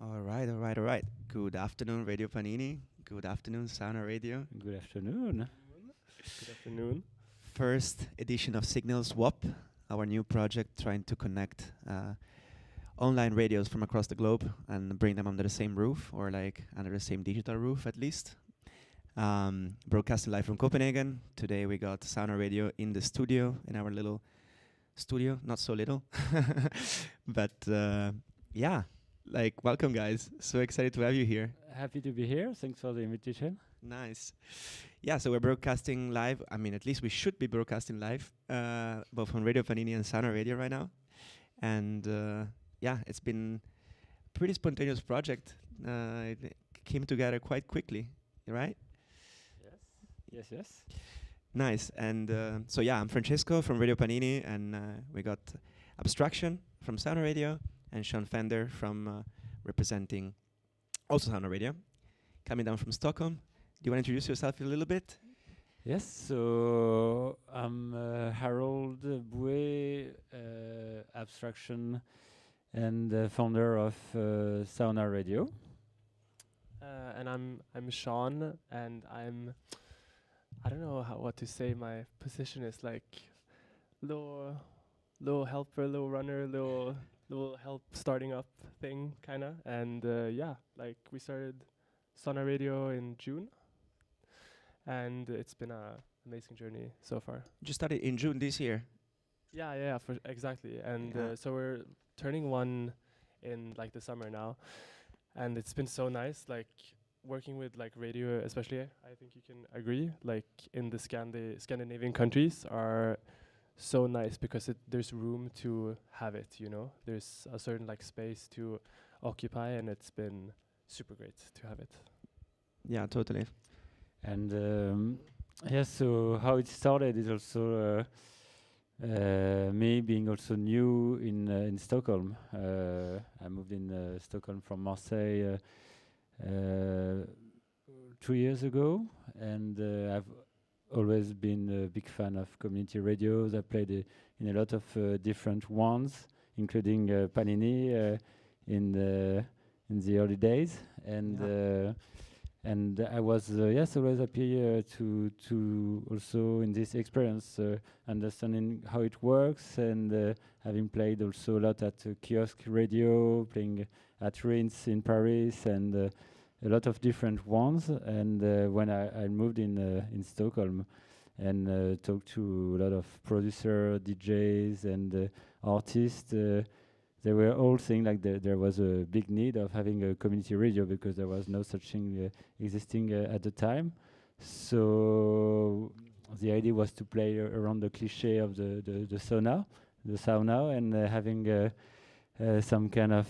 All right. Good afternoon, Radio Panini. Good afternoon, Sauna Radio. Good afternoon. Good afternoon. First edition of Signal Swap, our new project trying to connect online radios from across the globe and bring them under the same roof, or like under the same digital roof at least. Broadcasting live from Copenhagen. Today we got Sauna Radio in the studio, in our little studio, not so little. But yeah, like welcome guys. So excited to have you here. Happy to be here. Thanks for the invitation. Nice. Yeah, so we're broadcasting live. I mean, at least we should be broadcasting live, both on Radio Panini and Sauna Radio right now. And yeah, it's been a pretty spontaneous project. It came together quite quickly, right? Yes. Nice. And so yeah, I'm Francesco from Radio Panini, and we got Abstraction from Sauna Radio and Sean Fender from representing also Sauna Radio, coming down from Stockholm. Do you want to introduce yourself a little bit? Yes, so I'm Harold Bouet, Abstraction and founder of Sauna Radio. And I'm Sean, and I don't know what to say. My position is like little helper, little runner, little help starting up thing kinda. And yeah, like we started Sauna Radio in June, and it's been a amazing journey so far. You started in June this year. Yeah, for exactly. And Yeah. so we're turning one in like the summer now, and it's been so nice, like working with like radio, especially. I think you can agree. Like in the Scandinavian countries are so nice because there's room to have it. You know, there's a certain like space to occupy, and it's been super great to have it. Yeah, totally. And yes, so how it started is also me being also new in Stockholm. I moved in Stockholm from Marseille 2 years ago, and I've always been a big fan of community radios. I played in a lot of different ones, including Panini in the early days, and I was always happy to also in this experience understanding how it works, and having played also a lot at kiosk radio, playing at Rins in Paris, and a lot of different ones. And when I moved in Stockholm and talked to a lot of producer, DJs, and artists, they were all saying like there was a big need of having a community radio because there was no such thing existing at the time. So the idea was to play around the cliche of the sauna, and having some kind of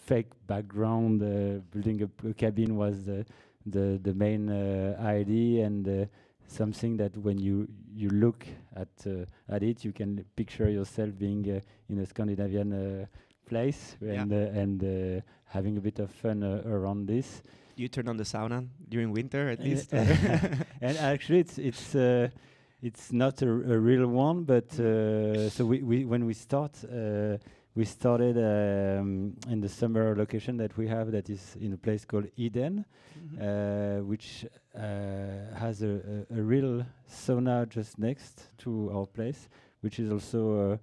fake background. Building a cabin was the main idea, and something that when you look at it, you can picture yourself being in a Scandinavian place, and having a bit of fun around this. You turn on the sauna during winter at least. And actually, it's not a real one, but so we when we started in the summer location that we have, that is in a place called Eden, which has a real sauna just next to our place, which is also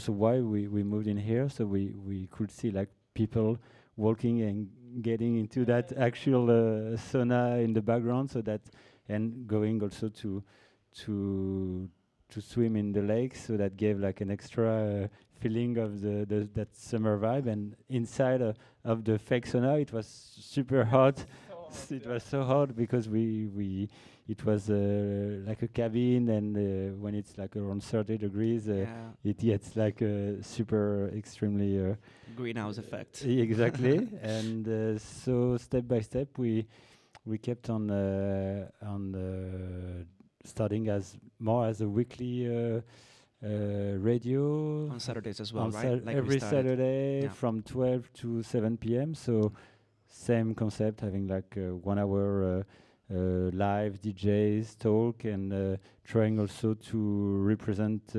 why we moved in here, so we could see like people walking and getting into that actual sauna in the background, so that, and going also to swim in the lake, so that gave like an extra feeling of that summer vibe. And inside of the fake sauna, it was super hot. It was so hot because it was like a cabin, and when it's like around 30 degrees, it gets like a super extremely greenhouse effect. Exactly. And so step by step, we kept on starting as more as a weekly radio on Saturdays as well, right? Like every Saturday from 12 to 7 p.m. So same concept, having like 1 hour live DJs talk, and trying also to represent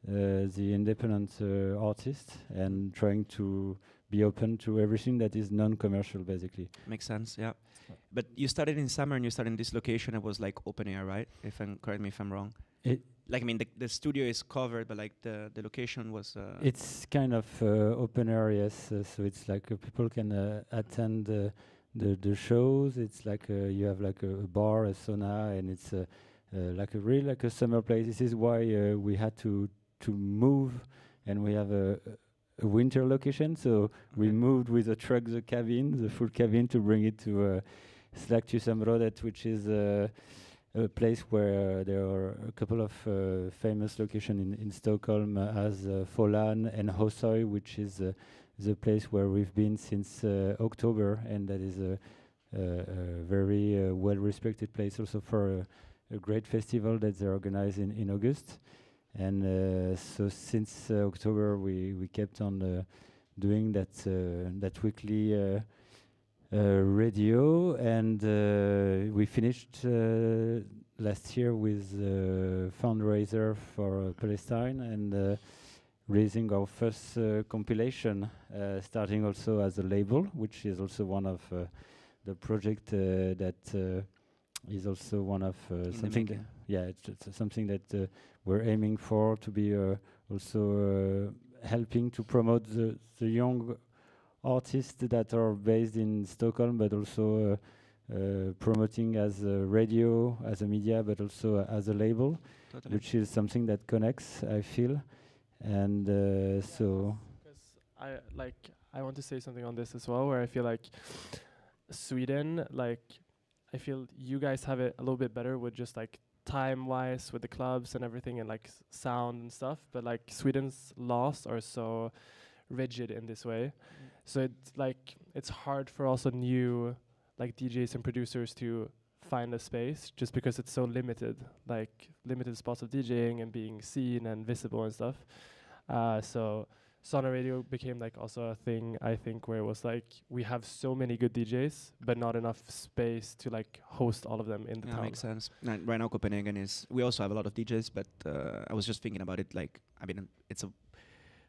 the independent artist and trying to be open to everything that is non-commercial, basically. Makes sense, yeah. But you started in summer and you started in this location. It was like open air, right? Correct me if I'm wrong. Like, I mean, the studio is covered, but like the location was. It's kind of open area, yes. So it's like people can attend the shows. It's like you have like a bar, a sauna, and it's like a really like a summer place. This is why we had to move, and we have a winter location. So we moved with the truck, the full cabin, to bring it to Slaktusområdet, which is a place where there are a couple of famous locations in Stockholm, as Follan and Hosoi, which is the place where we've been since October, and that is a very well-respected place also for a great festival that they organize in August. And so since October, we kept on doing that weekly radio, and we finished last year with a fundraiser for Palestine, and raising our first compilation, starting also as a label, which is also one of the project that is also one of something that, it's something that we're aiming for, to be also helping to promote the young artists that are based in Stockholm, but also promoting as a radio, as a media, but also as a label, which is something that connects, I feel. And so I want to say something on this as well, where I feel like Sweden, like I feel you guys have it a little bit better with just like time-wise with the clubs and everything, and like sound and stuff, but like Sweden's laws are so rigid in this way. So it's hard for also new like DJs and producers to find a space, just because it's so limited spots of DJing and being seen and visible and stuff. So Sauna Radio became like also a thing, I think, where it was like we have so many good DJs but not enough space to like host all of them in the town. Makes sense. Right now Copenhagen is, we also have a lot of DJs, but I was just thinking about it, like, I mean, it's a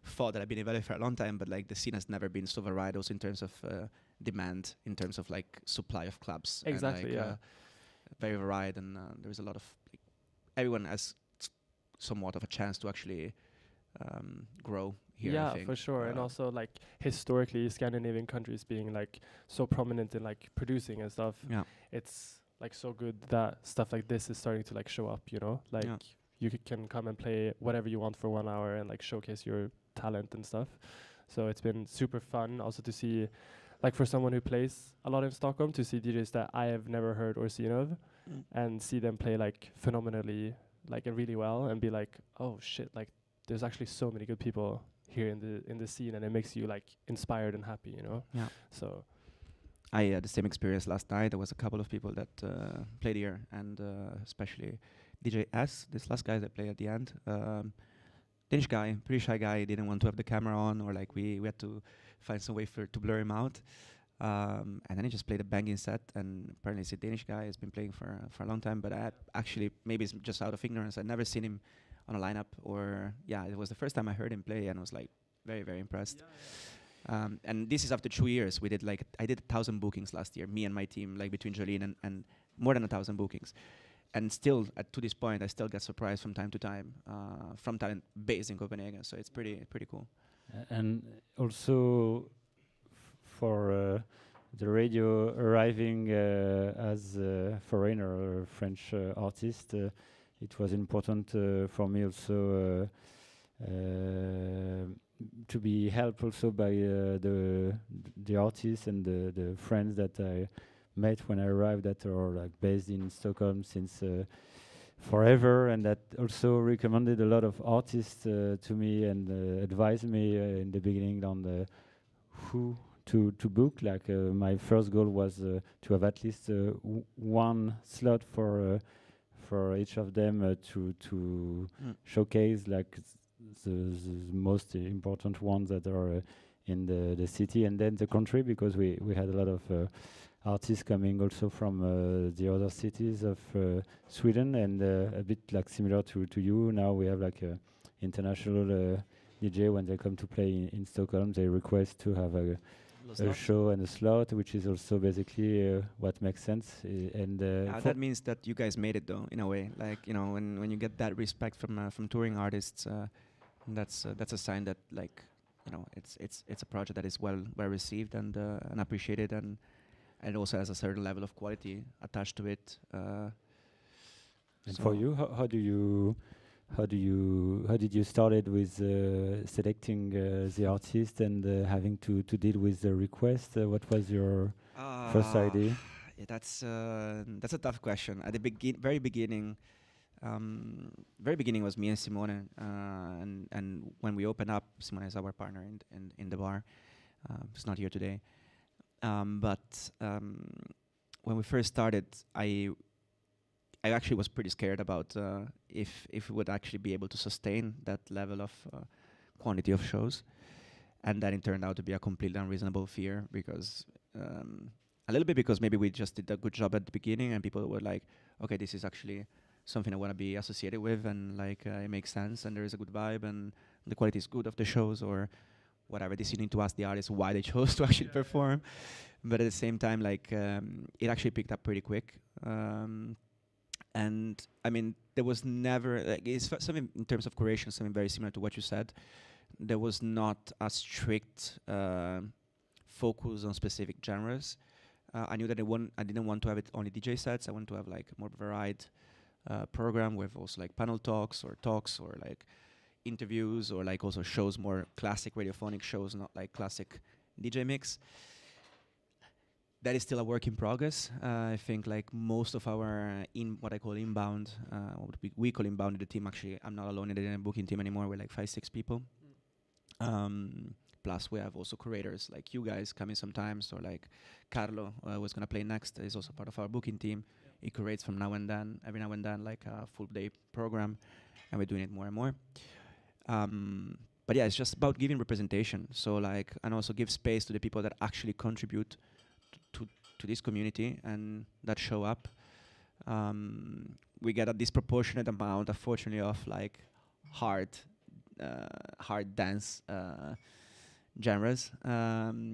thought that I've been evaluating for a long time, but like the scene has never been so varied also in terms of demand, in terms of like supply of clubs. Exactly, and, like, very varied, and there's a lot of, like, everyone has somewhat of a chance to actually grow here. Yeah, I think. for sure. And also like historically Scandinavian countries being like so prominent in like producing and stuff, it's like so good that stuff like this is starting to like show up, you know, like you can come and play whatever you want for 1 hour and like showcase your talent and stuff. So it's been super fun also to see, like, for someone who plays a lot in Stockholm, to see DJs that I have never heard or seen of, and see them play like phenomenally, like really well, and be like, oh shit, like there's actually so many good people here in the scene, and it makes you like inspired and happy, you know. So I had the same experience last night. There was a couple of people that played here, and especially DJ S, this last guy that played at the end, Danish guy, pretty shy guy, didn't want to have the camera on, or like we had to find some way to blur him out, and then he just played a banging set. And apparently it's a Danish guy, has been playing for a long time, but I actually, maybe it's just out of ignorance, I'd never seen him on a lineup, or it was the first time I heard him play, and I was like very, very impressed. And this is after 2 years. I did 1,000 bookings last year, me and my team, like between Jolene and more than 1,000 bookings. And still, to this point, I still get surprised from time to time from talent based in Copenhagen. So it's pretty cool. And also for the radio arriving as a foreigner or a French artist, it was important for me also to be helped also by the artists and the friends that I met when I arrived, that are like based in Stockholm since forever, and that also recommended a lot of artists to me, and advised me in the beginning on who to book. Like my first goal was to have at least one slot for each of them to showcase like the most important ones that are in the city, and then the country, because we had a lot of artists coming also from the other cities of Sweden, and a bit like similar to you. Now we have like international DJ, when they come to play in Stockholm, they request to have a show and a slot, which is also basically what makes sense. And that means that you guys made it, though, in a way. Like, you know, when you get that respect from touring artists, that's a sign that, like, you know, it's a project that is well received and appreciated, and also has a certain level of quality attached to it. And for you, how did you started with selecting the artist and having to deal with the request? What was your first idea? Yeah, that's a tough question. At the very beginning was me and Simone, and when we opened up, Simone is our partner in the bar. He's not here today, but when we first started, I actually was pretty scared about if we would actually be able to sustain that level of quantity of shows, and then it turned out to be a completely unreasonable fear, because a little bit because maybe we just did a good job at the beginning and people were like, okay, this is actually something I want to be associated with, and like it makes sense and there is a good vibe and the quality is good of the shows, or whatever. This you need to ask the artist why they chose to actually perform. But at the same time, like it actually picked up pretty quick. And I mean, there was never, like, it's something in terms of curation, something very similar to what you said. There was not a strict focus on specific genres. I knew that I didn't want to have it only DJ sets. I wanted to have like more varied program with also like panel talks or like interviews, or like also shows, more classic radiophonic shows, not like classic DJ mix. That is still a work in progress. I think like most of our what I call inbound, what we call inbound in the team. Actually, I'm not alone in the booking team anymore. We're like 5-6 people. Plus we have also curators like you guys coming sometimes, or like Carlo, who's gonna play next, is also part of our booking team. He curates from now and then, every now and then, like a full day program, and we're doing it more and more. But yeah, it's just about giving representation. So like, and also give space to the people that actually contribute to this community and that show up. We get a disproportionate amount, unfortunately, of like hard dance genres,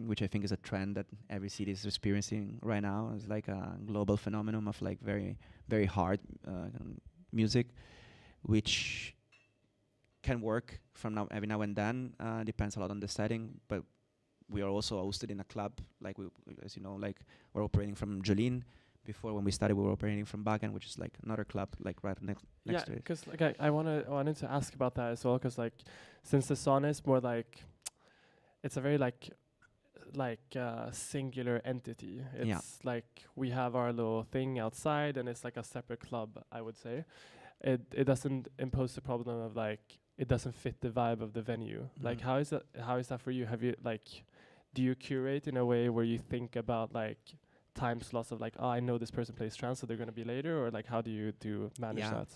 which I think is a trend that every city is experiencing right now. It's like a global phenomenon of like very, very hard music, which can work from every now and then. Depends a lot on the setting, but we are also hosted in a club, like as you know, like we're operating from Jolene. Before, when we started, we were operating from Bagan, which is like another club, like right next to it. Yeah, because like I wanted to ask about that as well, because like since the Sauna is more like, it's a very like singular entity. It's like we have our little thing outside, and it's like a separate club. I would say it doesn't impose the problem of like it doesn't fit the vibe of the venue. Like how is that for you? Have you like, do you curate in a way where you think about like time slots of like, oh, I know this person plays trance, so they're going to be later, or like how do you manage that?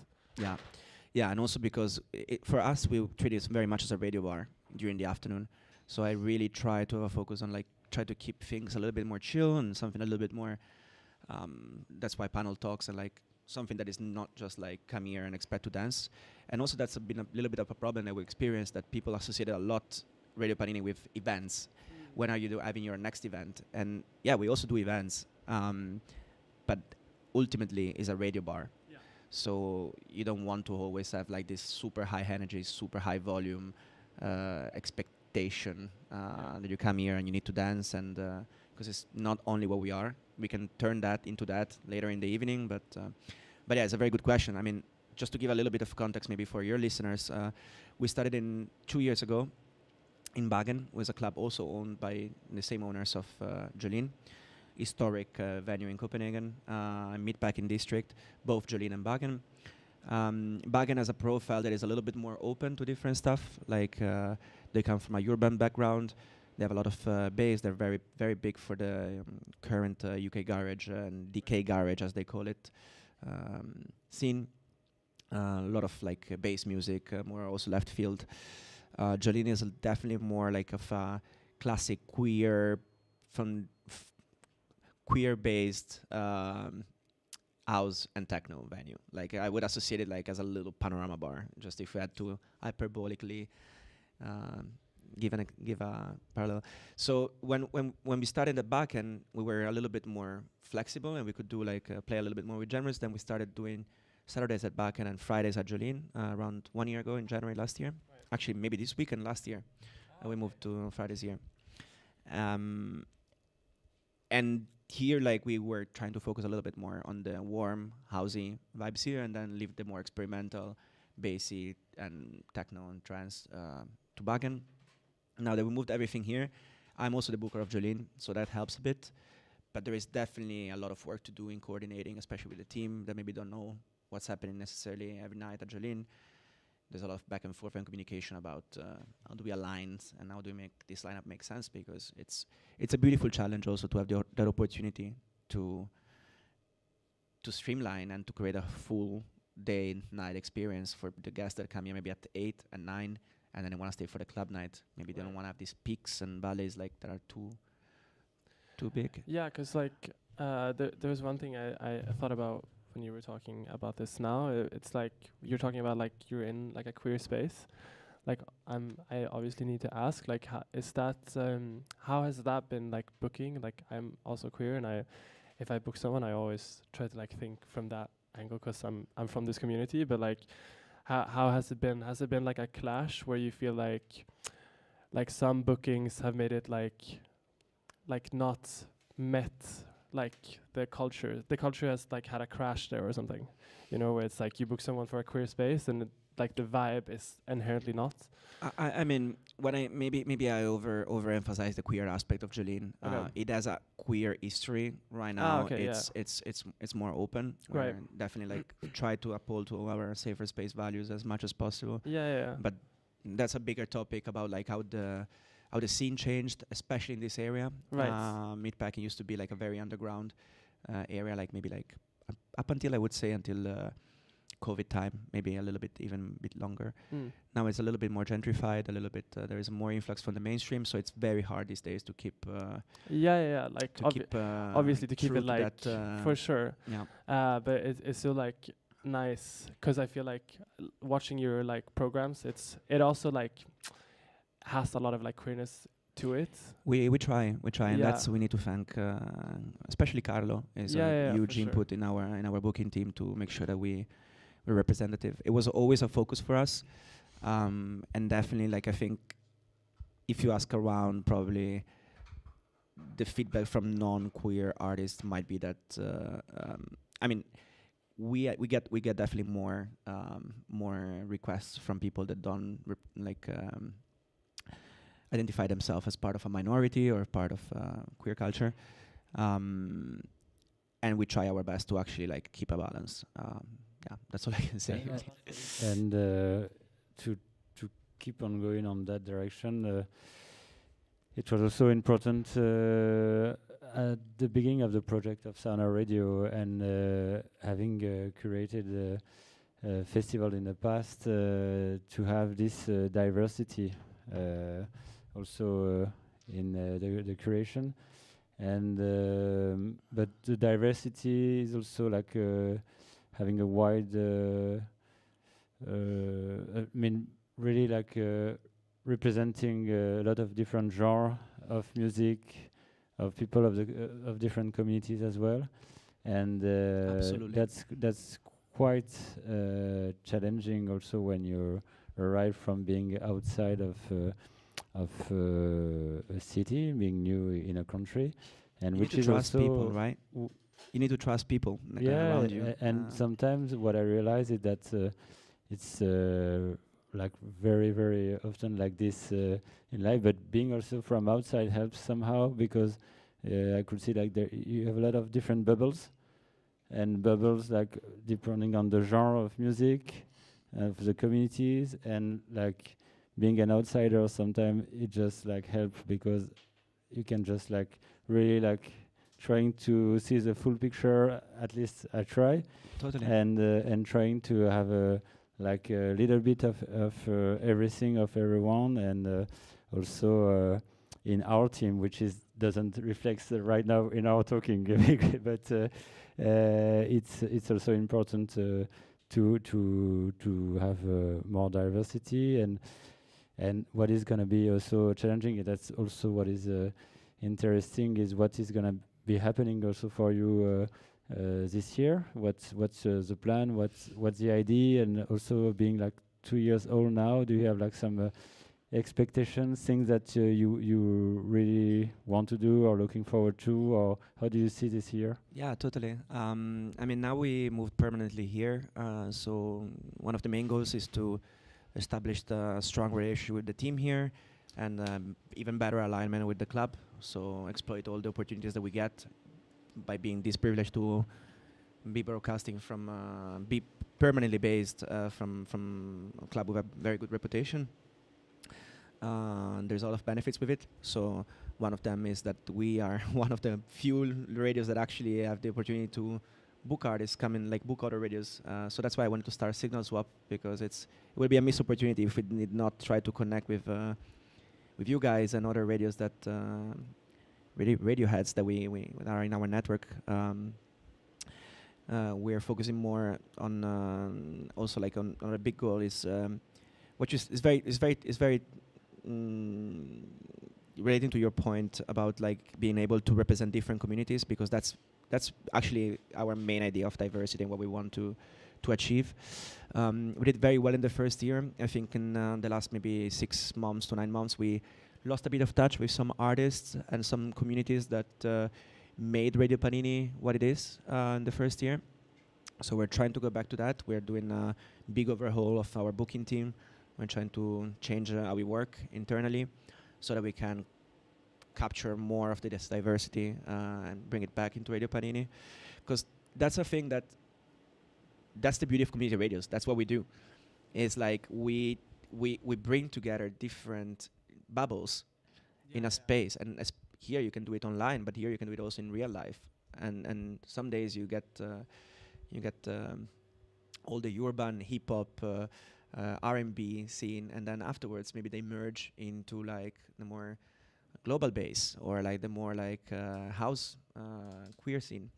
Yeah, and also because for us, we treat it very much as a radio bar during the afternoon. So I really try to have a focus on like try to keep things a little bit more chill and something a little bit more. That's why panel talks and like something that is not just like come here and expect to dance. And also that's been a little bit of a problem that we experienced, that people associated a lot Radio Panini with events. When are you having your next event? And yeah, we also do events, but ultimately is a radio bar. Yeah. So you don't want to always have like this super high energy, super high volume expectation that you come here and you need to dance, and because it's not only what we are. We can turn that into that later in the evening, but yeah, it's a very good question. I mean, just to give a little bit of context maybe for your listeners, we started 2 years ago in Bagen, was a club also owned by the same owners of Jolene, historic venue in Copenhagen, Meatpacking district, both Jolene and Bagen. Bagen has a profile that is a little bit more open to different stuff, like they come from a urban background, they have a lot of bass, they're very, very big for the current UK garage and DK garage, as they call it, scene. A lot of like bass music, more also left field. Jolene is definitely more like of a classic queer, from queer-based house and techno venue. Like I would associate it like as a little panorama bar. Just if we had to hyperbolically um, give a parallel. So when we started the back end, we were a little bit more flexible and we could do like play a little bit more with genres. Then we started doing Saturdays at back end and Fridays at Jolene around 1 year ago in January last year. Right. Actually, maybe this weekend last year. We moved to Fridays here. And here, like, we were trying to focus a little bit more on the warm, housey vibes here, and then leave the more experimental, bassy, and techno and trance to Bakken. Now that we moved everything here, I'm also the booker of Jolene, so that helps a bit. But there is definitely a lot of work to do in coordinating, especially with the team that maybe don't know what's happening necessarily every night at Jolene. There's a lot of back and forth and communication about how do we align and how do we make this lineup make sense, because it's a beautiful challenge also to have that opportunity to streamline and to create a full day night experience for the guests that come here maybe at 8 and 9 and then they want to stay for the club night. Maybe they don't want to have these peaks and valleys like that are too big. Yeah, because like there was one thing I thought about when you were talking about this now. It's like you're talking about like you're in like a queer space. Like I obviously need to ask, like, how has that been like booking? Like I'm also queer, and if I book someone, I always try to like think from that angle because I'm from this community. But like, how has it been? Has it been like a clash where you feel like some bookings have made it like not met like the culture has like had a crash there or something, you know, where it's like you book someone for a queer space and like the vibe is inherently not. I mean, when I maybe I overemphasize the queer aspect of Jolene. Okay. It has a queer history right now. Okay, it's more open. Right. We're definitely like try to uphold to our safer space values as much as possible. Yeah. But that's a bigger topic about like how the scene changed, especially in this area. Right. Meatpacking used to be like a very underground area, like maybe like up until I would say until COVID time, maybe a little bit even a bit longer. Now it's a little bit more gentrified, a little bit there is more influx from the mainstream, so it's very hard these days to keep like obviously to keep true it to like that, for sure. Yeah. But it's still like nice because I feel like watching your like programs, it also like has a lot of like queerness to it. We try, and that's we need to thank especially Carlo is a huge input in our booking team to make sure that we're representative. It was always a focus for us, and definitely like I think if you ask around, probably the feedback from non-queer artists might be that I mean we get definitely more requests from people that don't identify themselves as part of a minority or part of queer culture, and we try our best to actually like keep a balance. Yeah, that's all I can say. And to keep on going on that direction, it was also important at the beginning of the project of Sauna Radio and having curated a festival in the past to have this diversity also in the curation, and but the diversity is also like having a wide I mean really like representing a lot of different genres of music, of people of different communities as well, and that's quite challenging also when you arrive from being outside of a city, being new in a country, and you which need is to trust also people, right? You need to trust people around you. And sometimes what I realize is that it's like very, very often like this in life, but being also from outside helps somehow because I could see like you have a lot of different bubbles, and bubbles like depending on the genre of music, of the communities, and like being an outsider sometimes it just like helps because you can just like really like trying to see the full picture. At least I try. Totally. And trying to have a like a little bit of everything of everyone, and also in our team, which is doesn't reflect right now in our talking. But it's also important to have more diversity, and what is going to be also challenging, that's also what is interesting, is what is going to be happening also for you this year. What's the plan? What's the idea? And also being like 2 years old now, do you have like some expectations, things that you really want to do or looking forward to, or how do you see this year? Yeah, totally. I mean, now we moved permanently here, so one of the main goals is to establish the strong relationship with the team here, and even better alignment with the club. So exploit all the opportunities that we get by being this privileged to be broadcasting from, be permanently based from a club with a very good reputation. There's a lot of benefits with it. So one of them is that we are one of the few radios that actually have the opportunity to book artists, come in, like book other radios. So that's why I wanted to start Signal Swap, because it will be a missed opportunity if we did not try to connect with you guys and other radios that radio heads that we are in our network. We're focusing more on also like on a big goal is which is very relating to your point about like being able to represent different communities, because that's actually our main idea of diversity and what we want to achieve. We did very well in the first year. I think in the last maybe 6 months to 9 months, we lost a bit of touch with some artists and some communities that made Radio Panini what it is in the first year. So we're trying to go back to that. We're doing a big overhaul of our booking team. We're trying to change how we work internally so that we can capture more of this diversity and bring it back into Radio Panini. Because that's a thing that's the beauty of community radios. That's what we do. It's like we bring together different bubbles in a space. And here you can do it online, but here you can do it also in real life. And some days you get all the urban hip hop R&B scene, and then afterwards maybe they merge into like the more global bass or like the more like house queer scene.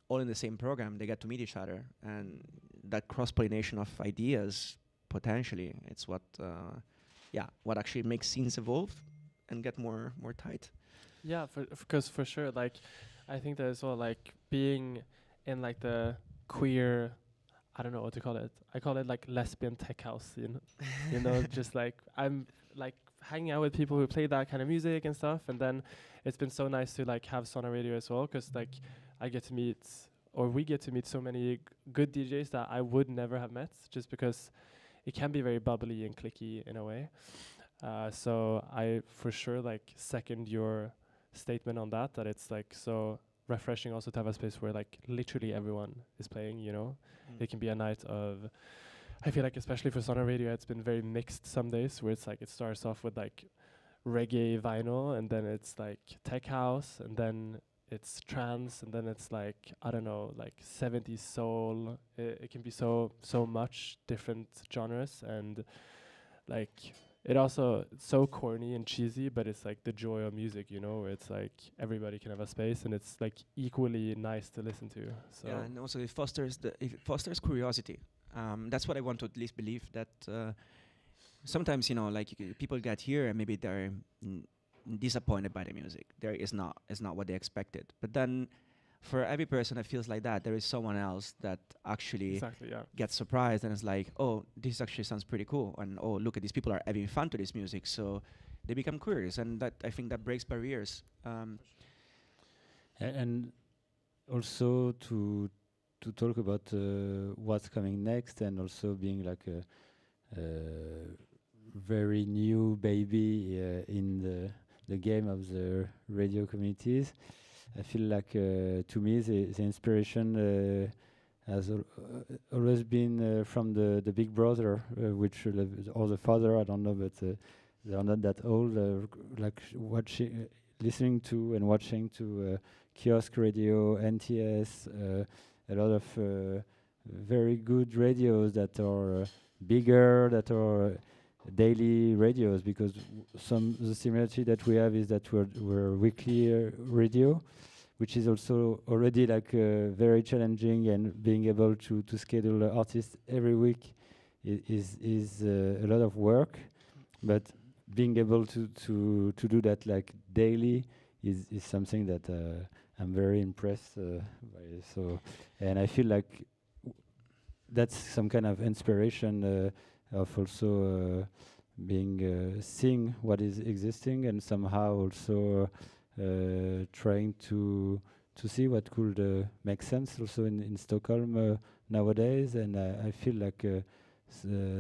All in the same program, they get to meet each other, and that cross-pollination of ideas potentially, it's what actually makes scenes evolve and get more tight. Yeah, because for sure, like I think that as well, like being in like the queer, I don't know what to call it. I call it like lesbian tech house, you know, just like I'm like hanging out with people who play that kind of music and stuff, and then it's been so nice to like have Sauna Radio as well, because like we get to meet so many good DJs that I would never have met, just because it can be very bubbly and clicky in a way. So I for sure like second your statement on that it's like so refreshing also to have a space where like literally everyone is playing, you know. It can be a night of, I feel like especially for Sauna Radio, it's been very mixed some days, where it's like it starts off with like reggae vinyl, and then it's like tech house, and then it's trance, and then it's like, I don't know, like 70s soul. It can be so much different genres, and like it also, it's so corny and cheesy, but it's like the joy of music, you know, where it's like everybody can have a space, and it's like equally nice to listen to. So yeah, and also it fosters curiosity. That's what I want to at least believe, that sometimes, you know, like people get here and maybe they're disappointed by the music. There is not what they expected. But then for every person that feels like that, there is someone else that actually gets surprised and is like, oh, this actually sounds pretty cool, and oh, look at these people are having fun to this music, so they become curious, and that I think that breaks barriers. And also to talk about what's coming next, and also being like a very new baby in the game of the radio communities. I feel like to me the inspiration has always been from the big brother, which or the father, I don't know, but they are not that old. Like watching, listening to and watching to kiosk radio, NTS, a lot of very good radios that are bigger, that are daily radios, because the similarity that we have is that we're weekly radio, which is also already like very challenging, and being able to schedule artists every week is a lot of work, but being able to do that like daily is something that I'm very impressed by. So, and I feel like that's some kind of inspiration of also being seeing what is existing, and somehow also trying to see what could make sense also in Stockholm nowadays. And I feel like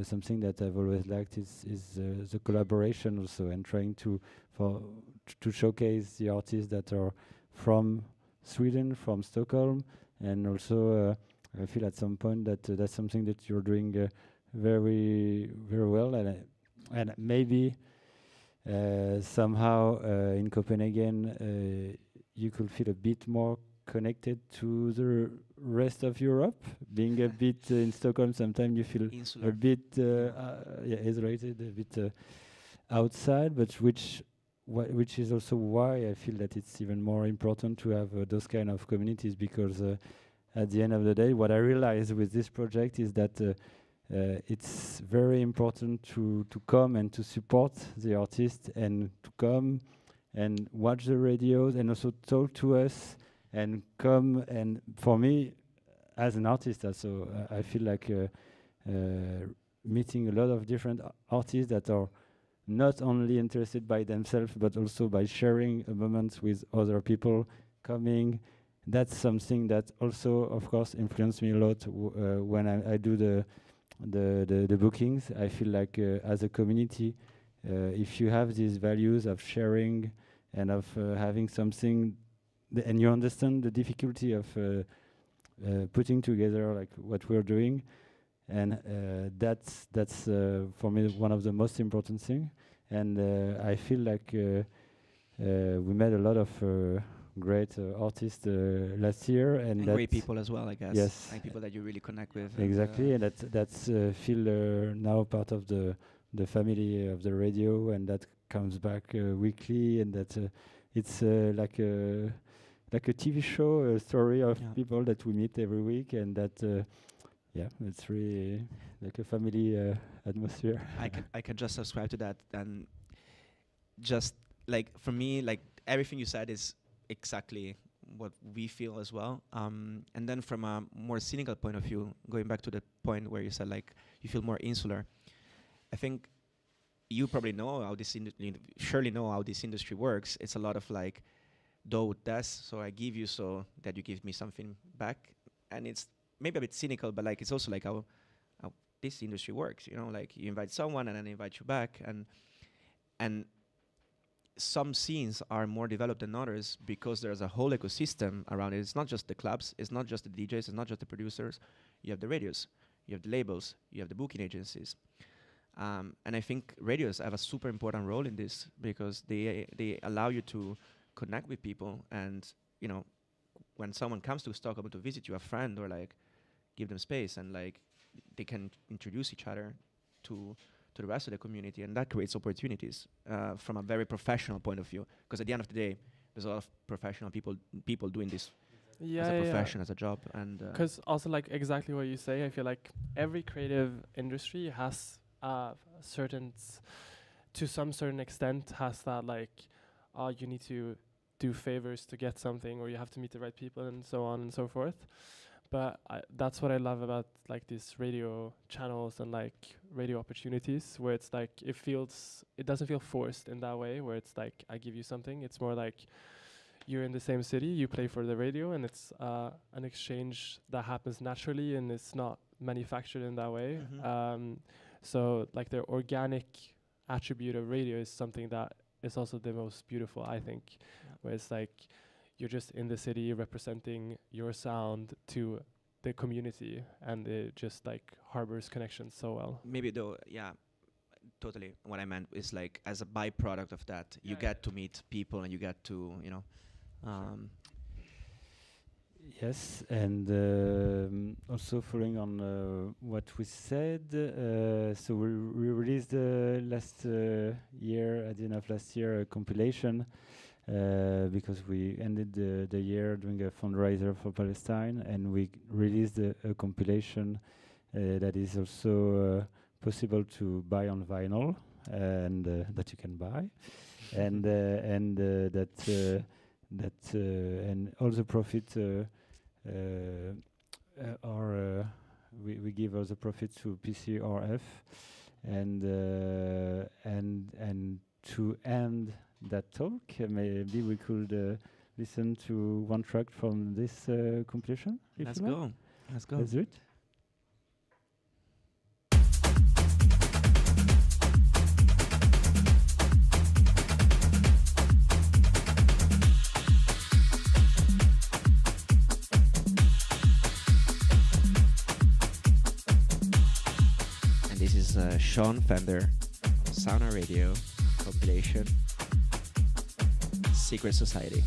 something that I've always liked is the collaboration also, and trying to showcase the artists that are from Sweden, from Stockholm, and also I feel at some point that that's something that you're doing very very well, and maybe somehow in Copenhagen you could feel a bit more connected to the rest of Europe. Being a bit in Stockholm, sometimes you feel Insular. a bit isolated, a bit outside, but which is also why I feel that it's even more important to have those kind of communities, because at the end of the day, what I realized with this project is that it's very important to come and to support the artist, and to come and watch the radios, and also talk to us, and come. And for me, as an artist also, I feel like meeting a lot of different artists that are not only interested by themselves, but also by sharing a moment with other people coming. That's something that also, of course, influenced me a lot when I do the bookings. I feel like as a community, if you have these values of sharing and of having something, and you understand the difficulty of putting together like what we're doing, and that's for me one of the most important thing. And I feel like we met a lot of great artists last year, and great people as well, I guess. Yes. Like people that you really connect with. Exactly, and that's feel now part of the family of the radio, and that comes back weekly, and that it's like a TV show, a story of people that we meet every week, and that it's really like a family atmosphere. I can just subscribe to that, and just like for me, like everything you said is exactly what we feel as well. And then from a more cynical point of view, going back to the point where you said like you feel more insular, I think you probably know how this surely know how this industry works. It's a lot of like do with this, so I give you so that you give me something back, and it's maybe a bit cynical, but like it's also like how this industry works. You know, like you invite someone and then they invite you back, and some scenes are more developed than others because there's a whole ecosystem around it. It's not just the clubs, it's not just the DJs, it's not just the producers. You have the radios, you have the labels, you have the booking agencies. And I think radios have a super important role in this because they allow you to connect with people, and you know, when someone comes to Stockholm to visit you, a friend, or like give them space, and like they can introduce each other to the rest of the community, and that creates opportunities from a very professional point of view. Because at the end of the day, there's a lot of professional people doing this as a profession, as a job, and because also like exactly what you say, I feel like every creative industry has to some certain extent has that like you need to do favors to get something, or you have to meet the right people, and so on and so forth. But that's what I love about like these radio channels and like radio opportunities, where it's like it doesn't feel forced in that way, where it's like I give you something. It's more like you're in the same city, you play for the radio, and it's an exchange that happens naturally, and it's not manufactured in that way. So like the organic attribute of radio is something that is also the most beautiful, I think, where it's like you're just in the city representing your sound to the community, and it just like harbors connections so well. maybe though, yeah, totally. What I meant is like as a byproduct of that, you get to meet people, and you get to, you know, Yes, and also following on what we said, so we released last year, at the end of last year, a compilation because we ended the year doing a fundraiser for Palestine, and we released a compilation that is also possible to buy on vinyl, and that you can buy, and and all the profit are we give all the profit to PCRF, and to end that talk, maybe we could listen to one track from this compilation. Let's go. Let's go. Let's do it. This is Sean Fender, Sauna Radio, compilation, Secret Society.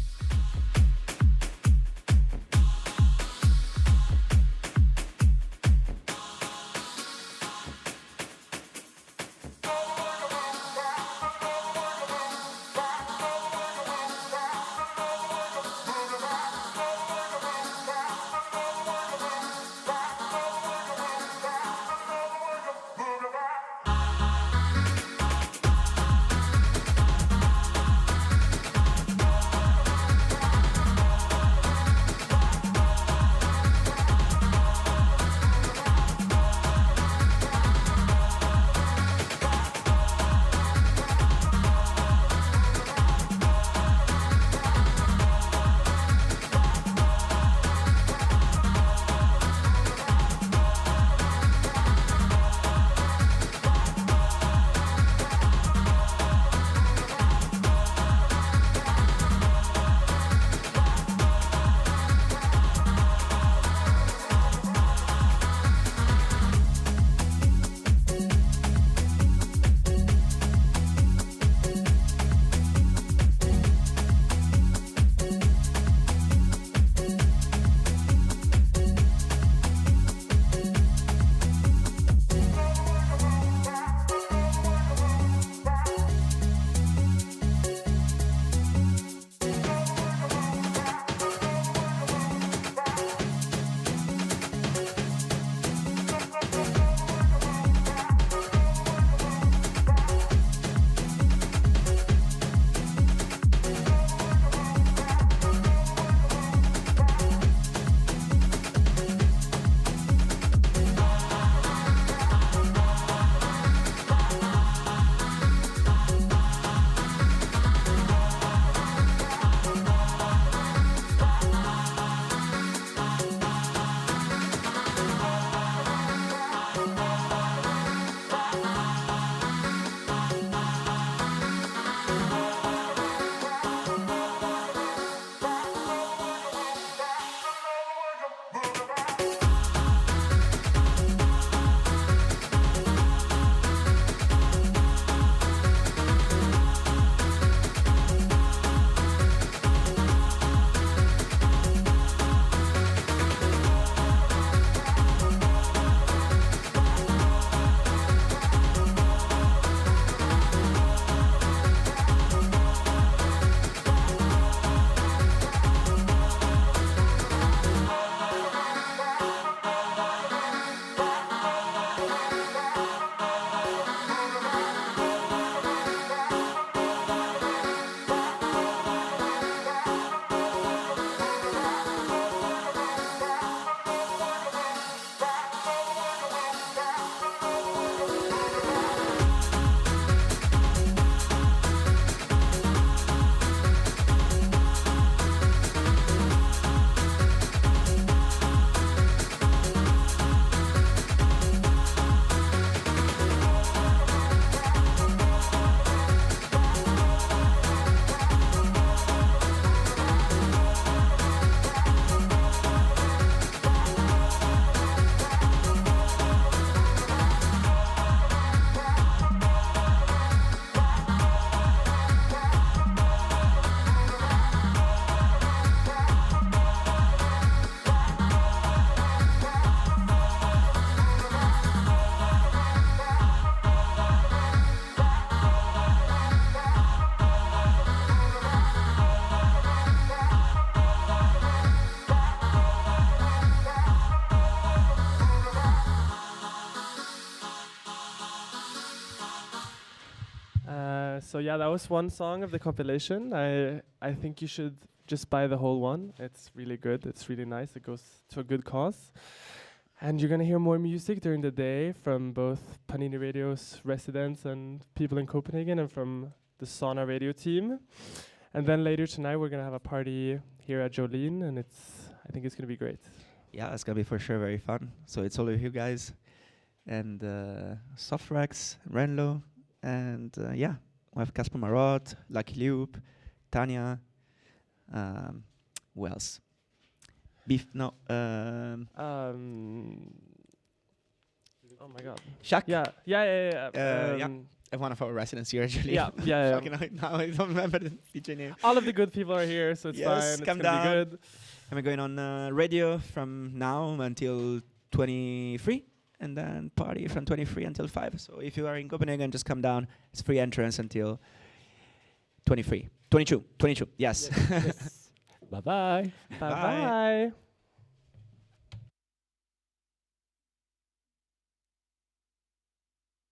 So yeah, that was one song of the compilation. I think you should just buy the whole one. It's really good. It's really nice. It goes to a good cause. And you're gonna hear more music during the day from both Panini Radio's residents and people in Copenhagen, and from the Sauna radio team. And then later tonight we're gonna have a party here at Jolene, and I think it's gonna be great. Yeah, it's gonna be for sure very fun. So it's all of you guys, and Softrex, Renlo, and yeah, we have Casper Marot, Lucky Luke, Tanya. Who else? Beef? No. Oh my God. Shaq. Yeah. One of our residents here actually. Yeah. Now I don't remember the DJ name. All of the good people are here, so it's Yes, fine. It's come gonna be down. good. And we're going on radio from now until 23, and then party from 23 until 5. So if you are in Copenhagen, just come down. It's free entrance until 22. Yes. Bye bye. Bye bye.